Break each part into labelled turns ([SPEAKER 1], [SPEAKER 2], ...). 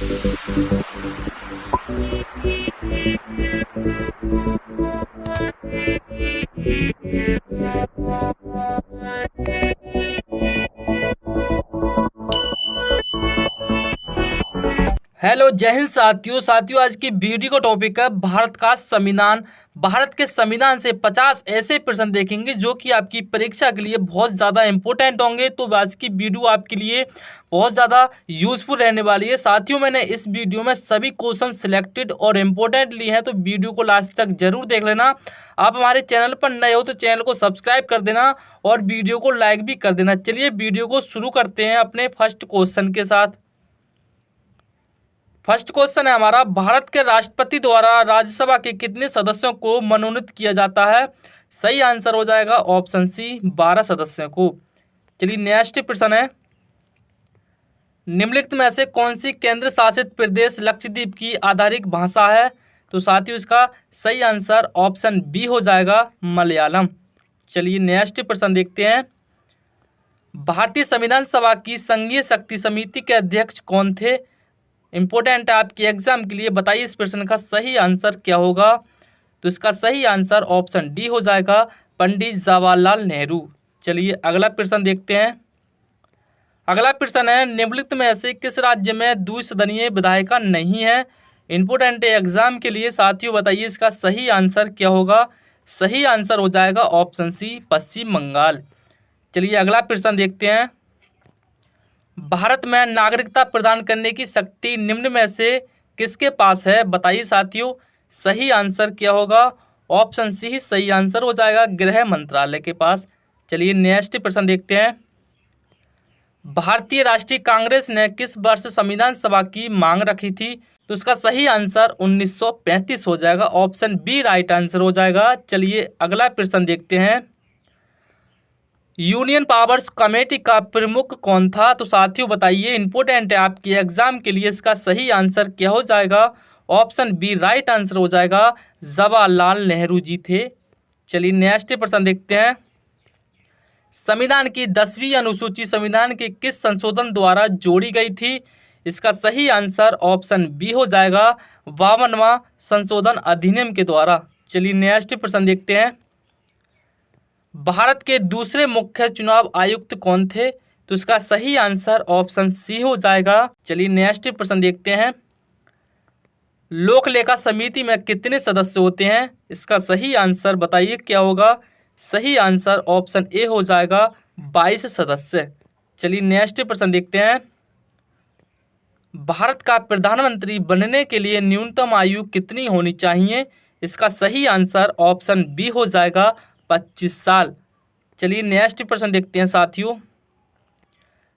[SPEAKER 1] Hello जय हिंद साथियों आज की वीडियो का टॉपिक है भारत का संविधान। भारत के संविधान से 50 ऐसे प्रश्न देखेंगे जो कि आपकी परीक्षा के लिए बहुत ज़्यादा इंपॉर्टेंट होंगे। तो आज की वीडियो आपके लिए बहुत ज़्यादा यूजफुल रहने वाली है। साथियों मैंने इस वीडियो में सभी क्वेश्चन सिलेक्टेड और इम्पोर्टेंट लिए हैं, तो वीडियो को लास्ट तक जरूर देख लेना। आप हमारे चैनल पर नए हो तो चैनल को सब्सक्राइब कर देना और वीडियो को लाइक भी कर देना। चलिए वीडियो को शुरू करते हैं अपने फर्स्ट क्वेश्चन के साथ। फर्स्ट क्वेश्चन है हमारा, भारत के राष्ट्रपति द्वारा राज्यसभा के कितने सदस्यों को मनोनीत किया जाता है? सही आंसर हो जाएगा ऑप्शन सी 12 सदस्यों को। चलिए नेक्स्ट प्रश्न है, निम्नलिखित में से कौन सी केंद्र शासित प्रदेश लक्षद्वीप की आधारिक भाषा है? तो साथियों इसका सही आंसर ऑप्शन बी हो जाएगा मलयालम। चलिए नेक्स्ट प्रश्न देखते हैं, भारतीय संविधान सभा की संघीय शक्ति समिति के अध्यक्ष कौन थे? इंपॉर्टेंट है आपके एग्जाम के लिए, बताइए इस प्रश्न का सही आंसर क्या होगा? तो इसका सही आंसर ऑप्शन डी हो जाएगा पंडित जवाहरलाल नेहरू। चलिए अगला प्रश्न देखते हैं। अगला प्रश्न है, निम्नलिखित में से किस राज्य में द्विसदनीय विधायिका नहीं है? इंपॉर्टेंट है एग्जाम के लिए साथियों, बताइए इसका सही आंसर क्या होगा? सही आंसर हो जाएगा ऑप्शन सी पश्चिम बंगाल। चलिए अगला प्रश्न देखते हैं, भारत में नागरिकता प्रदान करने की शक्ति निम्न में से किसके पास है? बताइए साथियों सही आंसर क्या होगा? ऑप्शन सी ही सही आंसर हो जाएगा गृह मंत्रालय के पास। चलिए नेक्स्ट प्रश्न देखते हैं, भारतीय राष्ट्रीय कांग्रेस ने किस वर्ष संविधान सभा की मांग रखी थी? तो इसका सही आंसर 1935 हो जाएगा, ऑप्शन बी राइट आंसर हो जाएगा। चलिए अगला प्रश्न देखते हैं, यूनियन पावर्स कमेटी का प्रमुख कौन था? तो साथियों बताइए, इंपॉर्टेंट है आपके एग्जाम के लिए, इसका सही आंसर क्या हो जाएगा? ऑप्शन बी राइट आंसर हो जाएगा जवाहरलाल नेहरू जी थे। चलिए नेक्स्ट प्रश्न देखते हैं, संविधान की 10वीं अनुसूची संविधान के किस संशोधन द्वारा जोड़ी गई थी? इसका सही आंसर ऑप्शन बी हो जाएगा 52वां संशोधन अधिनियम के द्वारा। चलिए नेक्स्ट प्रश्न देखते हैं, भारत के दूसरे मुख्य चुनाव आयुक्त कौन थे? तो इसका सही आंसर ऑप्शन सी हो जाएगा। चलिए नेक्स्ट प्रश्न देखते हैं, लोक लेखा समिति में कितने सदस्य होते हैं? इसका सही आंसर बताइए क्या होगा? सही आंसर ऑप्शन ए हो जाएगा 22 सदस्य। चलिए नेक्स्ट प्रश्न देखते हैं, भारत का प्रधानमंत्री बनने के लिए न्यूनतम आयु कितनी होनी चाहिए? इसका सही आंसर ऑप्शन बी हो जाएगा 25 साल। चलिए नेक्स्ट प्रश्न देखते हैं साथियों।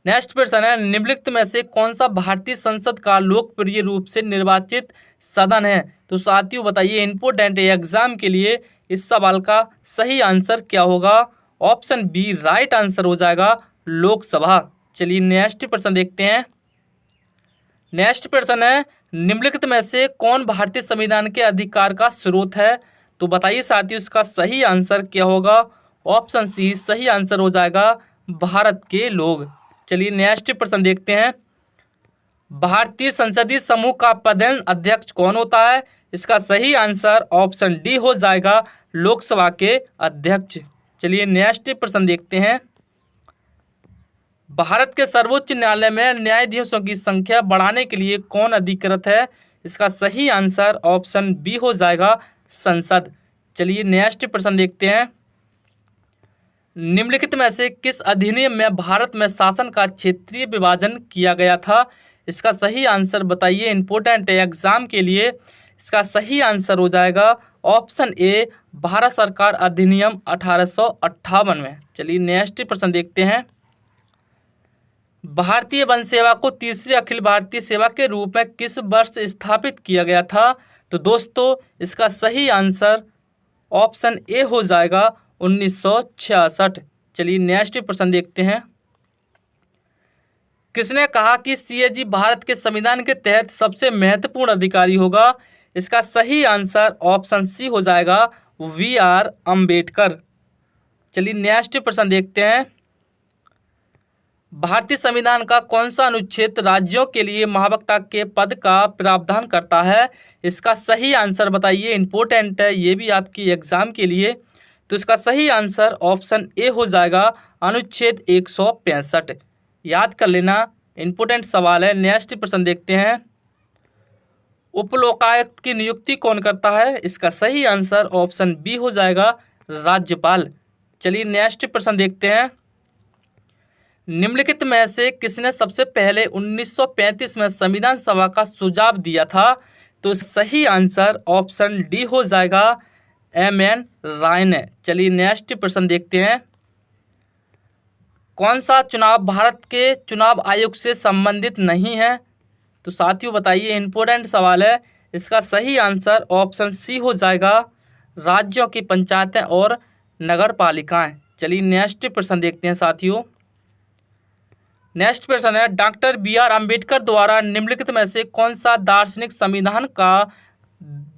[SPEAKER 1] नेक्स्ट प्रश्न है, निम्नलिखित में से कौन सा भारतीय संसद का लोकप्रिय रूप से निर्वाचित सदन है? तो साथियों बताइए, इंपॉर्टेंट है एग्जाम के लिए, इस सवाल का सही आंसर क्या होगा? ऑप्शन बी राइट आंसर हो जाएगा लोकसभा। चलिए नेक्स्ट प्रश्न देखते हैं। नेक्स्ट प्रश्न है, निम्नलिखित में से कौन भारतीय संविधान के अधिकार का स्रोत है? तो बताइए साथियों इसका सही आंसर क्या होगा? ऑप्शन सी सही आंसर हो जाएगा भारत के लोग। चलिए नेक्स्ट प्रश्न देखते हैं, भारतीय संसदीय समूह का प्रधान अध्यक्ष कौन होता है? इसका सही आंसर ऑप्शन डी हो जाएगा लोकसभा के अध्यक्ष। चलिए नेक्स्ट प्रश्न देखते हैं, भारत के सर्वोच्च न्यायालय में न्यायाधीशों की संख्या बढ़ाने के लिए कौन अधिकृत है? इसका सही आंसर ऑप्शन बी हो जाएगा संसद। चलिए नेक्स्ट प्रश्न देखते हैं, निम्नलिखित में से किस अधिनियम में भारत में शासन का क्षेत्रीय विभाजन किया गया था? इसका सही आंसर बताइए, इंपॉर्टेंट है एग्जाम के लिए, इसका सही आंसर हो जाएगा ऑप्शन ए भारत सरकार अधिनियम 1858 में। चलिए नेक्स्ट प्रश्न देखते हैं, भारतीय वन सेवा को तीसरी अखिल भारतीय सेवा के रूप में किस वर्ष स्थापित किया गया था? तो दोस्तों इसका सही आंसर ऑप्शन ए हो जाएगा 1966। चलिए नेक्स्ट प्रश्न देखते हैं, किसने कहा कि सीएजी भारत के संविधान के तहत सबसे महत्वपूर्ण अधिकारी होगा? इसका सही आंसर ऑप्शन सी हो जाएगा वी.आर. अम्बेडकर। चलिए नेक्स्ट प्रश्न देखते हैं, भारतीय संविधान का कौन सा अनुच्छेद राज्यों के लिए महावक्ता के पद का प्रावधान करता है? इसका सही आंसर बताइए, इंपॉर्टेंट है ये भी आपकी एग्जाम के लिए। तो इसका सही आंसर ऑप्शन ए हो जाएगा, अनुच्छेद 165। याद कर लेना, इंपॉर्टेंट सवाल है। नेक्स्ट प्रश्न देखते हैं, उपलोकायुक्त की नियुक्ति कौन करता है? इसका सही आंसर ऑप्शन बी हो जाएगा, राज्यपाल। चलिए नेक्स्ट प्रश्न देखते हैं, निम्नलिखित में से किसने सबसे पहले 1935 में संविधान सभा का सुझाव दिया था? तो सही आंसर ऑप्शन डी हो जाएगा, एम.एन. राय ने। चलिए नेक्स्ट प्रश्न देखते हैं, कौन सा चुनाव भारत के चुनाव आयोग से संबंधित नहीं है? तो साथियों बताइए, इंपॉर्टेंट सवाल है। इसका सही आंसर ऑप्शन सी हो जाएगा, राज्यों की पंचायतें और नगर पालिकाएं। चलिए नेक्स्ट प्रश्न देखते हैं साथियों, नेक्स्ट प्रश्न है, डॉक्टर बी.आर. अम्बेडकर द्वारा निम्नलिखित में से कौन सा दार्शनिक संविधान का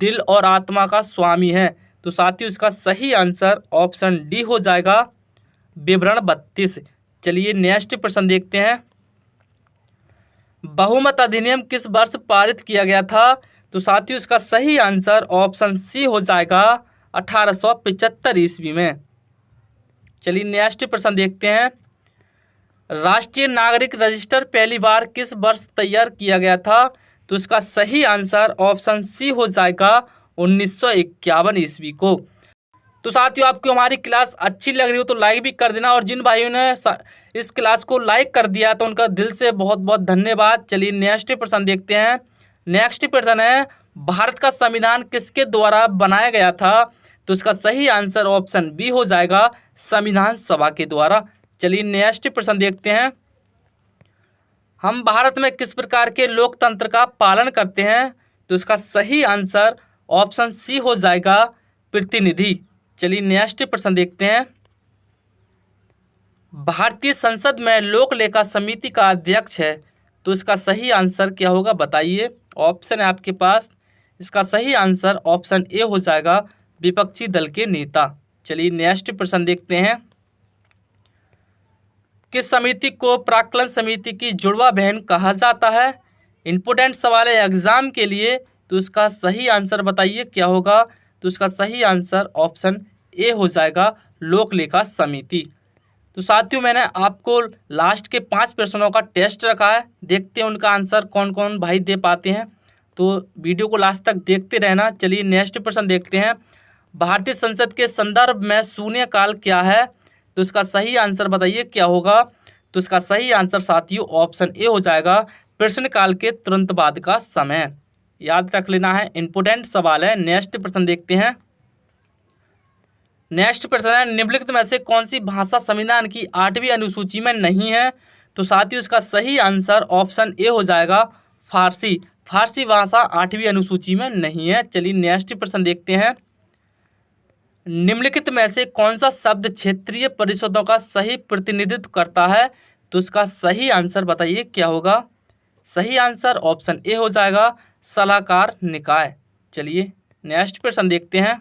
[SPEAKER 1] दिल और आत्मा का स्वामी है? तो साथियों इसका सही आंसर ऑप्शन डी हो जाएगा, विवरण 32। चलिए नेक्स्ट प्रश्न देखते हैं, बहुमत अधिनियम किस वर्ष पारित किया गया था? तो साथियों इसका सही आंसर ऑप्शन सी हो जाएगा, 1875 ईस्वी में। चलिए नेक्स्ट प्रश्न देखते हैं, राष्ट्रीय नागरिक रजिस्टर पहली बार किस वर्ष तैयार किया गया था? तो इसका सही आंसर ऑप्शन सी हो जाएगा, 1951 ईस्वी को। तो साथियों आपको हमारी क्लास अच्छी लग रही हो तो लाइक भी कर देना, और जिन भाइयों ने इस क्लास को लाइक कर दिया तो उनका दिल से बहुत बहुत धन्यवाद। चलिए नेक्स्ट प्रश्न देखते हैं, नेक्स्ट प्रश्न है, भारत का संविधान किसके द्वारा बनाया गया था? तो इसका सही आंसर ऑप्शन बी हो जाएगा, संविधान सभा के द्वारा। चलिए नेक्स्ट प्रश्न देखते हैं, हम भारत में किस प्रकार के लोकतंत्र का पालन करते हैं? तो इसका सही आंसर ऑप्शन सी हो जाएगा, प्रतिनिधि। चलिए नेक्स्ट प्रश्न देखते हैं, भारतीय संसद में लोक लेखा समिति का अध्यक्ष है, तो इसका सही आंसर क्या होगा बताइए? ऑप्शन है आपके पास, इसका सही आंसर ऑप्शन ए हो जाएगा, विपक्षी दल के नेता। चलिए नेक्स्ट प्रश्न देखते हैं, किस समिति को प्राक्कलन समिति की जुड़वा बहन कहा जाता है? इंपॉर्टेंट सवाल है एग्जाम के लिए, तो इसका सही आंसर बताइए क्या होगा? तो इसका सही आंसर ऑप्शन ए हो जाएगा, लोक लेखा समिति। तो साथियों मैंने आपको लास्ट के 5 प्रश्नों का टेस्ट रखा है, देखते हैं उनका आंसर कौन कौन भाई दे पाते हैं, तो वीडियो को लास्ट तक देखते रहना। चलिए नेक्स्ट प्रश्न देखते हैं, भारतीय संसद के संदर्भ में शून्यकाल क्या है? तो इसका सही आंसर बताइए क्या होगा? तो इसका सही आंसर साथियों ऑप्शन ए हो जाएगा, प्रश्नकाल के तुरंत बाद का समय। याद रख लेना है, इंपॉर्टेंट सवाल है। नेक्स्ट प्रश्न देखते हैं, नेक्स्ट प्रश्न है, निम्नलिखित में से कौन सी भाषा संविधान की 8वीं अनुसूची में नहीं है? तो साथियों इसका सही आंसर ऑप्शन ए हो जाएगा, फारसी। फारसी भाषा 8वीं अनुसूची में नहीं है। चलिए नेक्स्ट प्रश्न देखते हैं, निम्नलिखित में से कौन सा शब्द क्षेत्रीय परिषदों का सही प्रतिनिधित्व करता है? तो इसका सही आंसर बताइए क्या होगा? सही आंसर ऑप्शन ए हो जाएगा, सलाहकार निकाय। चलिए नेक्स्ट प्रश्न देखते हैं,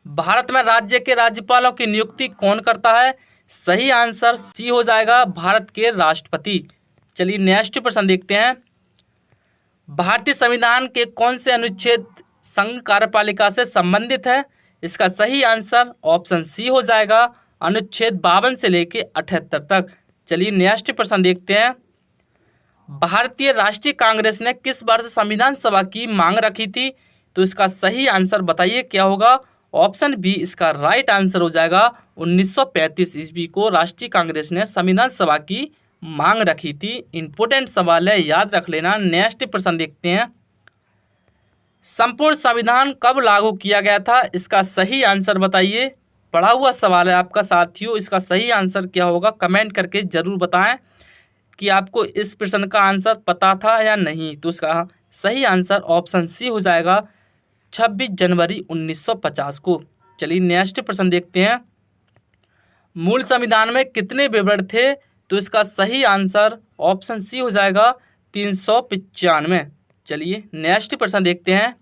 [SPEAKER 1] भारत में राज्य के राज्यपालों की नियुक्ति कौन करता है? सही आंसर सी हो जाएगा, भारत के राष्ट्रपति। चलिए नेक्स्ट प्रश्न देखते हैं, भारतीय संविधान के कौन से अनुच्छेद संघ कार्यपालिका से संबंधित है? इसका सही आंसर ऑप्शन सी हो जाएगा, अनुच्छेद 52 से लेकर 78 तक। चलिए नेक्स्ट प्रश्न देखते हैं, भारतीय राष्ट्रीय कांग्रेस ने किस वर्ष संविधान सभा की मांग रखी थी? तो इसका सही आंसर बताइए क्या होगा? ऑप्शन बी इसका राइट आंसर हो जाएगा, 1935 ईस्वी को राष्ट्रीय कांग्रेस ने संविधान सभा की मांग रखी थी। इंपॉर्टेंट सवाल है, याद रख लेना। नेक्स्ट प्रश्न देखते हैं, संपूर्ण संविधान कब लागू किया गया था? इसका सही आंसर बताइए। पढ़ा हुआ सवाल है आपका साथियों, इसका सही आंसर क्या होगा? कमेंट करके जरूर बताएं कि आपको इस प्रश्न का आंसर पता था या नहीं। तो इसका सही आंसर ऑप्शन सी हो जाएगा, 26 जनवरी 1950 को। चलिए नेक्स्ट प्रश्न देखते हैं, मूल संविधान में कितने विवरण थे? तो इसका सही आंसर ऑप्शन सी हो जाएगा, 395। चलिए नेक्स्ट प्रश्न देखते हैं,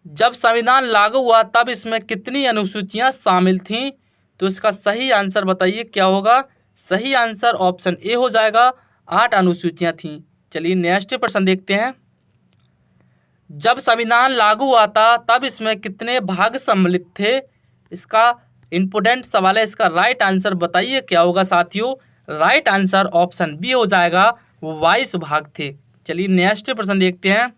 [SPEAKER 1] जब संविधान लागू हुआ तब इसमें कितनी अनुसूचियां शामिल थीं? तो इसका सही आंसर बताइए क्या होगा? सही आंसर ऑप्शन ए हो जाएगा, 8 अनुसूचियां थीं। चलिए नेक्स्ट प्रश्न देखते हैं। जब संविधान लागू हुआ था तब इसमें कितने भाग सम्मिलित थे? इसका इम्पोर्टेंट सवाल है, इसका राइट आंसर बताइए क्या होगा साथियों। राइट आंसर ऑप्शन बी हो जाएगा, 22 भाग थे। चलिए नेक्स्ट प्रश्न देखते हैं।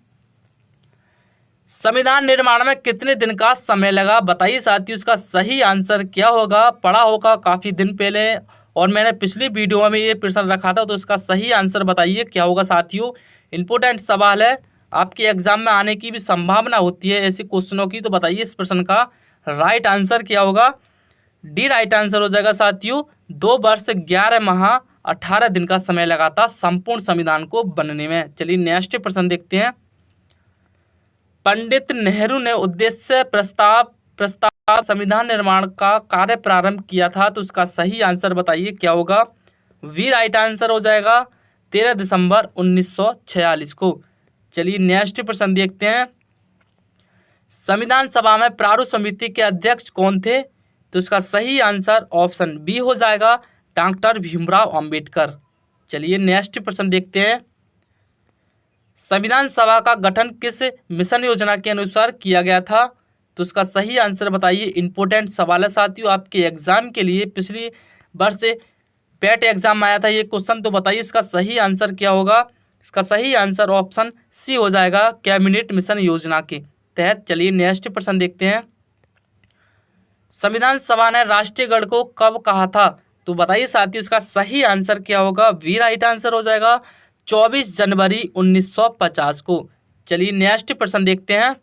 [SPEAKER 1] संविधान निर्माण में कितने दिन का समय लगा? बताइए साथियों, इसका सही आंसर क्या होगा। पढ़ा होगा काफ़ी दिन पहले और मैंने पिछली वीडियो में ये प्रश्न रखा था, तो इसका सही आंसर बताइए क्या होगा साथियों। इम्पोर्टेंट सवाल है, आपके एग्जाम में आने की भी संभावना होती है ऐसे क्वेश्चनों की, तो बताइए इस प्रश्न का राइट आंसर क्या होगा। डी राइट आंसर हो जाएगा साथियों। 2 वर्ष 11 माह 18 दिन का समय लगा था संपूर्ण संविधान को बनने में। चलिए नेक्स्ट प्रश्न देखते हैं। पंडित नेहरू ने उद्देश्य प्रस्ताव संविधान निर्माण का कार्य प्रारंभ किया था, तो उसका सही आंसर बताइए क्या होगा। वी राइट आंसर हो जाएगा, 13 दिसंबर 1946 को। चलिए नेक्स्ट प्रश्न देखते हैं। संविधान सभा में प्रारूप समिति के अध्यक्ष कौन थे? तो इसका सही आंसर ऑप्शन बी हो जाएगा, डॉक्टर भीमराव अंबेडकर। चलिए नेक्स्ट प्रश्न देखते हैं। संविधान सभा का गठन किस मिशन योजना के अनुसार किया गया था? तो इसका सही आंसर बताइए। इंपॉर्टेंट सवाल है साथियों, आपके एग्जाम के लिए पिछली वर्ष पेट एग्जाम आया था ये क्वेश्चन, तो बताइए इसका सही आंसर क्या होगा। इसका सही आंसर ऑप्शन सी हो जाएगा, कैबिनेट मिशन योजना के तहत। चलिए नेक्स्ट प्रश्न देखते हैं। संविधान सभा ने राष्ट्रीय गढ़ को कब कहा था? तो बताइए साथियों, इसका सही आंसर क्या होगा। वी राइट आंसर हो जाएगा, 24 जनवरी 1950 को। चलिए नेक्स्ट प्रश्न देखते हैं।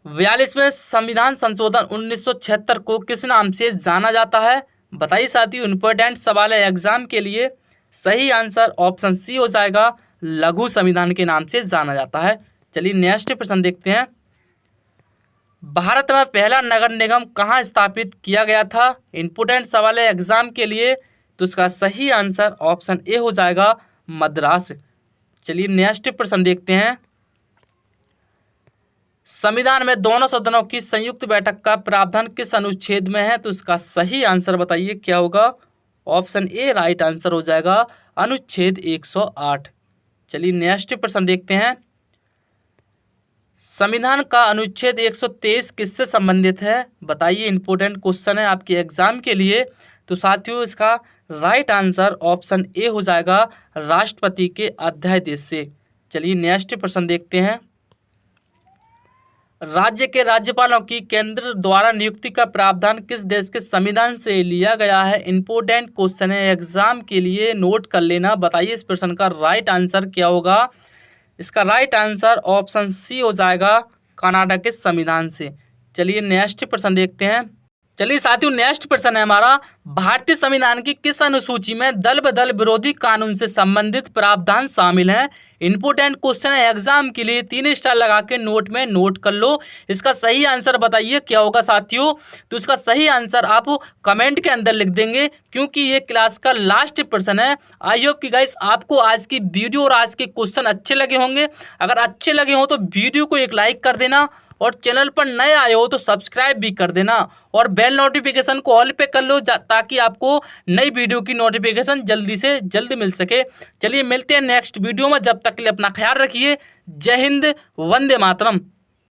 [SPEAKER 1] 42वें संविधान संशोधन 1976 को किस नाम से जाना जाता है? बताइए साथियों, इंपॉर्टेंट सवाल है एग्जाम के लिए। सही आंसर ऑप्शन सी हो जाएगा, लघु संविधान के नाम से जाना जाता है। चलिए नेक्स्ट प्रश्न देखते हैं। भारत में पहला नगर निगम कहाँ स्थापित किया गया था? इंपॉर्टेंट सवाल है एग्जाम के लिए, तो इसका सही आंसर ऑप्शन ए हो जाएगा, मद्रास। चलिए नेक्स्ट प्रश्न देखते हैं। संविधान में दोनों सदनों की संयुक्त बैठक का प्रावधान किस अनुच्छेद में है? तो इसका सही आंसर बताइए क्या होगा। ऑप्शन ए राइट आंसर हो जाएगा, अनुच्छेद 108। चलिए नेक्स्ट प्रश्न देखते हैं। संविधान का अनुच्छेद 123 किससे संबंधित है? बताइए, इंपॉर्टेंट क्वेश्चन है आपके एग्जाम के लिए। तो साथियों इसका राइट आंसर ऑप्शन ए हो जाएगा, राष्ट्रपति के अध्यादेश से। चलिए नेक्स्ट प्रश्न देखते हैं। राज्य के राज्यपालों की केंद्र द्वारा नियुक्ति का प्रावधान किस देश के संविधान से लिया गया है? इंपॉर्टेंट क्वेश्चन है एग्जाम के लिए, नोट कर लेना। बताइए इस प्रश्न का राइट आंसर क्या होगा। इसका राइट आंसर ऑप्शन सी हो जाएगा, कनाडा के संविधान से। चलिए नेक्स्ट प्रश्न देखते हैं। चलिए साथियों नेक्स्ट प्रश्न है हमारा, भारतीय संविधान की किस अनुसूची में दल बदल विरोधी कानून से संबंधित प्रावधान शामिल है? इंपोर्टेंट क्वेश्चन है एग्जाम के लिए, 3 स्टार लगा के नोट में नोट कर लो। इसका सही आंसर बताइए क्या होगा साथियों। तो इसका सही आंसर आप कमेंट के अंदर लिख देंगे, क्योंकि ये क्लास का लास्ट प्रश्न है। आई होप कि गाइस आपको आज की वीडियो और आज के क्वेश्चन अच्छे लगे होंगे। अगर अच्छे लगे हो तो वीडियो को एक लाइक कर देना, और चैनल पर नए आए हो तो सब्सक्राइब भी कर देना, और बेल नोटिफिकेशन को ऑल पे कर लो ताकि आपको नई वीडियो की नोटिफिकेशन जल्दी से जल्द मिल सके। चलिए मिलते हैं नेक्स्ट वीडियो में, जब तक के लिए अपना ख्याल रखिए। जय हिंद, वंदे मातरम।